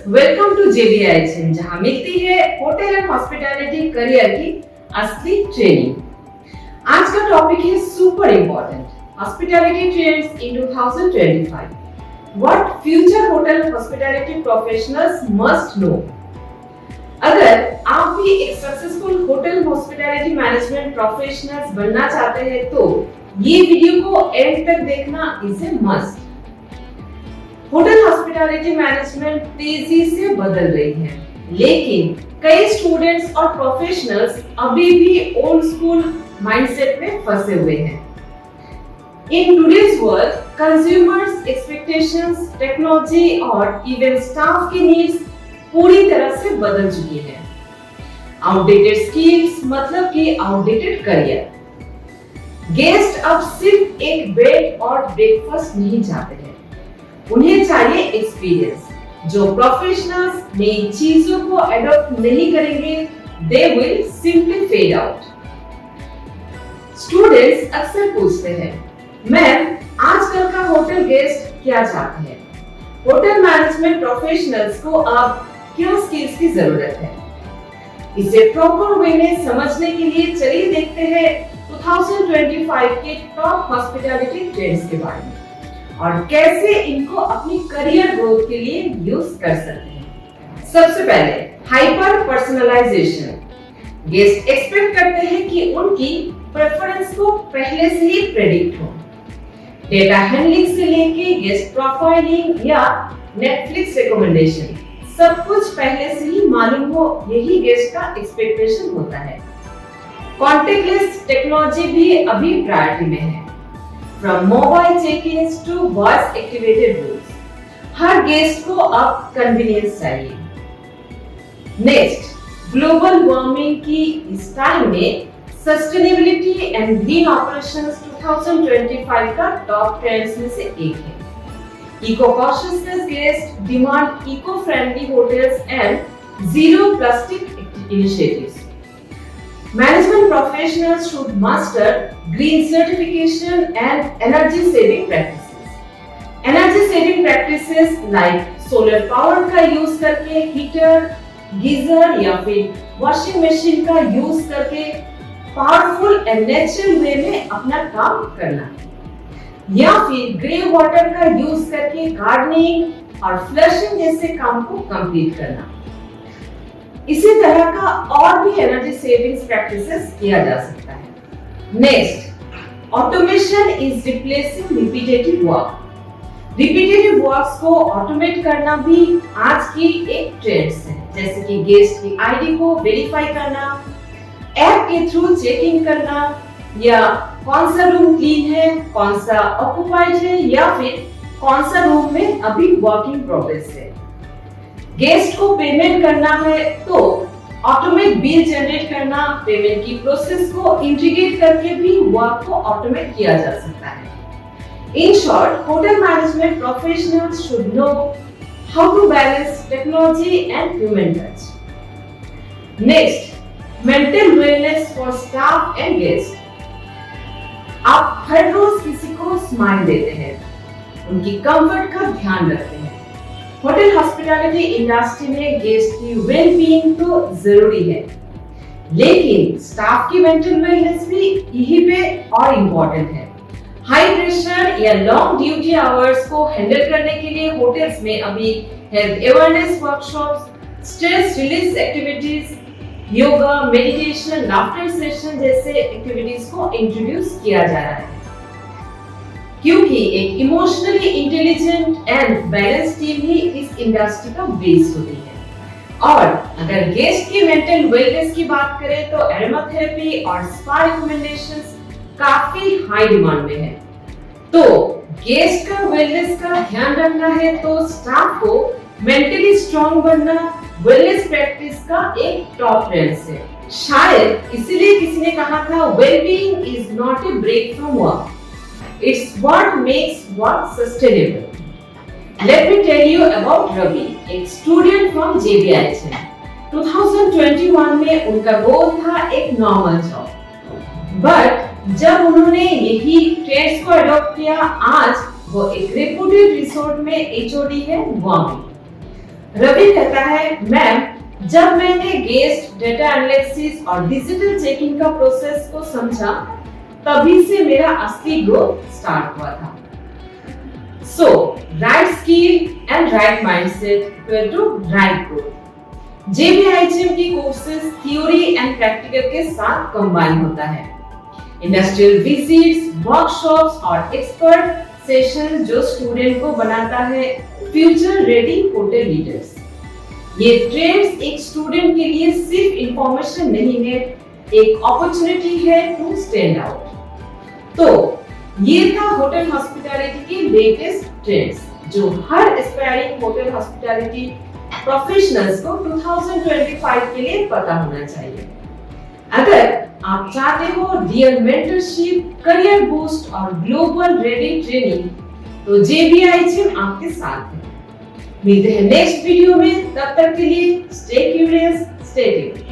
Welcome to JBIHM, जहां मिलती है होटल एंड हॉस्पिटैलिटी करियर की असली ट्रेनिंग। आज का टॉपिक है super important, hospitality trends in 2025। What future hotel hospitality professionals must know. अगर आप भी एक successful hotel hospitality management professionals बनना चाहते हैं तो ये वीडियो को एंड तक देखना is a must. Hotel hospitality management तेजी से बदल रही है, लेकिन कई स्टूडेंट्स और प्रोफेशनल्स अभी भी ओल्ड स्कूल माइंडसेट में फंसे हुए हैं। In today's world, consumers expectations, technology और इवन स्टाफ की नीड्स पूरी तरह से बदल चुकी है। आउटडेटेड स्किल्स मतलब कि आउटडेटेड करियर। गेस्ट अब सिर्फ एक बेड और ब्रेकफास्ट नहीं चाहते हैं, उन्हें चाहिए एक्सपीरियंस। जो प्रोफेशनल्स नई चीजों को अडॉप्ट नहीं करेंगे, they will simply fade out. Students अक्सर पूछते हैं, मैम आजकल का होटल गेस्ट क्या चाहते हैं? होटल मैनेजमेंट प्रोफेशनल्स को अब क्या स्किल्स की जरूरत है? इसे प्रॉपर वे में समझने के लिए चलिए देखते हैं 2025 के टॉप हॉस्पिटैलिटी ट्रेंड्स के बारे में और कैसे इनको अपनी करियर ग्रोथ के लिए यूज कर सकते हैं। सबसे पहले हाइपर पर्सनलाइजेशन। गेस्ट एक्सपेक्ट करते हैं कि उनकी प्रेफरेंस को पहले से ही प्रेडिक्ट हो। डेटा हैंडलिंग से लेके गेस्ट प्रोफाइलिंग या नेटफ्लिक्स रिकमेंडेशन, सब कुछ पहले से ही मालूम हो, यही गेस्ट का एक्सपेक्टेशन होता है। कॉन्टैक्टलेस टेक्नोलॉजी भी अभी प्रायोरिटी में है। From mobile check-ins to voice activated rooms, her guest को अब कन्वीनियंस चाहिए। नेक्स्ट, ग्लोबल वार्मिंग की इस टाइम में सस्टेनेबिलिटी एंड ग्रीन ऑपरेशंस 2025 का टॉप ट्रेंड्स में से एक है। Eco consciousness guest demand eco friendly hotels and zero plastic initiatives. Management professionals should master green certification and energy saving practices. Energy saving practices like solar power का use करके heater, geyser या फिर washing machine का use करके powerful and natural way में अपना काम करना, या फिर ग्रे वाटर का यूज करके गार्डनिंग और फ्लशिंग जैसे काम को कंप्लीट करना। इसी तरह का और भी एनर्जी सेविंग्स प्रैक्टिसेस किया जा सकता है। Next, automation is replacing repetitive work. Repetitive works को ऑटोमेट करना भी आज की एक ट्रेंड है, जैसे कि गेस्ट की आईडी को वेरीफाई करना, ऐप के थ्रू चेकिंग करना, या कौन सा रूम क्लीन है, कौन सा ऑक्युपाइड है, या फिर कौन सा रूम में अभी वर्किंग प्रोग्रेस है। गेस्ट को पेमेंट करना है तो ऑटोमेट बिल जनरेट करना, पेमेंट की प्रोसेस को इंटीग्रेट करके भी वर्क को ऑटोमेट किया जा सकता है। In short, hotel management professionals should know how to balance technology and human touch. Next, mental wellness for staff and guest. आप हर रोज किसी को स्माइल देते हैं, उनकी कंफर्ट का ध्यान रखते हैं। होटल हॉस्पिटैलिटी इंडस्ट्री में गेस्ट की वेलबीइंग तो जरूरी है, लेकिन स्टाफ की मेंटल वेलनेस भी यही पे और इम्पोर्टेंट है। हाई प्रेशर या लॉन्ग ड्यूटी आवर्स को हैंडल करने के लिए होटल्स में अभी health awareness workshops, stress release activities, yoga, meditation, laughter session जैसे एक्टिविटीज को इंट्रोड्यूस किया जा रहा है, क्योंकि एक emotionally intelligent and balance team ही इस इंडस्ट्री का बेस होती है। और अगर गेस्ट की मेंटल वेलनेस की बात करें तो एरोमाथेरेपी और स्पा रिकमेंडेशंस काफी हाई डिमांड में है। तो गेस्ट का वेलनेस का ध्यान रखना है तो स्टाफ को मेंटली स्ट्रांग बनना वेलनेस प्रैक्टिस का एक टॉप ट्रेंड है। शायद इसीलिए किसी ने कहा था, wellbeing is not a break from work, it's what makes work sustainable. Let me tell you about Ravi, एक स्टूडेंट फ्रॉम JBIHM। 2021 में उनका गोल था एक नॉर्मल जॉब, बट जब उन्होंने यही ट्रेड्स को अडॉप्ट किया, आज वो एक रेप्यूटेड रिसोर्ट में HOD है वहां। रवि कहता है, मैम जब मैंने गेस्ट डेटा एनालिसिस और डिजिटल चेकिंग का प्रोसेस को समझा, तभी से मेरा असली ग्रोथ स्टार्ट हुआ था। So right skill and right mindset equal to right growth. JBIHM की कोर्सेज थ्योरी एंड प्रैक्टिकल के साथ कंबाइन होता है। इंडस्ट्रियल विजिट्स, वर्कशॉप्स और एक्सपर्ट सेशन जो स्टूडेंट को बनाता है फ्यूचर रेडी होटल लीडर्स। ये ट्रेड्स एक स्टूडेंट के लिए सिर्फ इंफॉर्मेशन नहीं है, एक अपॉर्चुनिटी है टू स्टैंड आउट। तो ये था होटल हॉस्पिटैलिटी के लेटेस्ट ट्रेंड्स जो हर एस्पायरिंग होटल हॉस्पिटैलिटी प्रोफेशनल्स को 2025 के लिए पता होना चाहिए। अगर आप चाहते हो रियल मेंटरशिप, करियर बूस्ट और ग्लोबल रेडी ट्रेनिंग, तो JBIHM आपके साथ है। मिलते हैं नेक्स्ट वीडियो में, तब तक के लिए स्टे क्यूरियस, स्टे ट्यून्ड।